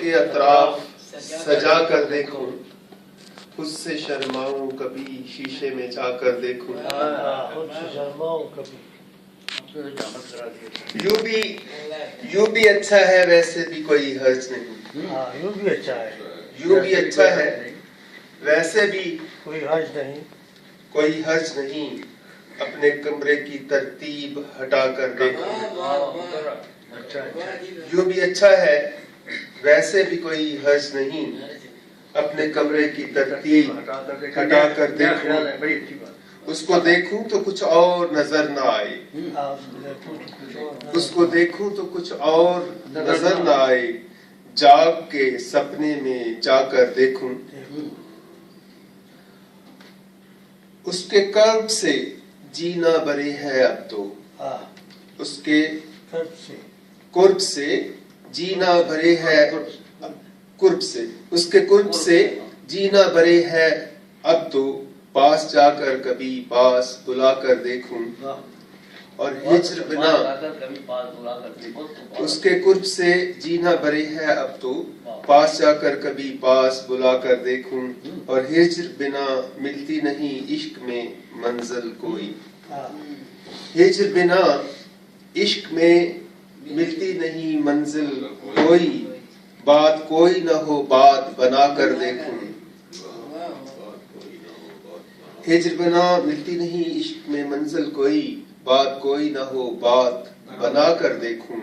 کے اطراف سجا کر دیکھوں، خود سے شرماؤں کبھی شیشے میں جا کر دیکھوں، خود سے شرماؤں کبھی. یوں بھی اچھا ہے ویسے بھی کوئی حرج نہیں. یوں بھی اچھا ہے، یوں بھی اچھا ہے ویسے بھی کوئی حرج نہیں. کوئی حرج نہیں، اپنے کمرے کی ترتیب ہٹا کر دیکھوں. یوں بھی اچھا ہے ویسے بھی کوئی حرج نہیں، اپنے کمرے کی ترتیب ہٹا کر دیکھوں. اس کو دیکھوں تو کچھ اور نظر نہ آئے، اس کو دیکھوں تو کچھ اور نظر نہ آئے، جاگ کے سپنے میں جا کر دیکھوں. اس کے قرب سے جینا بڑے ہے اب تو، اس کے قرب سے جینا بھرے ہے، قرب سے اس کے قرب سے جینا بھرے ہے اب تو، پاس جا کر کبھی پاس بلا کر دیکھوں. اور ہجر بنا اس کے قرب سے جینا بھرے ہے اب تو، پاس جا کر کبھی پاس بلا کر دیکھوں. اور ہجر بنا ملتی نہیں عشق میں منزل کوئی، ہجر بنا عشق میں ملتی نہیں منزل کوئی، بات کوئی نہ ہو بات بنا کر دیکھوں. ہجر بنا ملتی نہیں عشق میں منزل کوئی، بات کوئی نہ ہو بات بنا کر دیکھوں.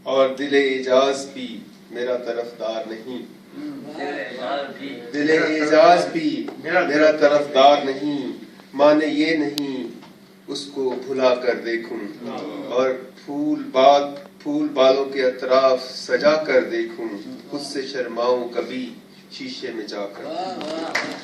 اور دل اعجاز بھی میرا طرفدار نہیں، دل اعجاز بھی میرا طرفدار نہیں، مانے یہ نہیں اس کو بھلا کر دیکھوں. اور پھول بالوں کے اطراف سجا کر دیکھوں، خود سے شرماؤں کبھی شیشے میں جا کر.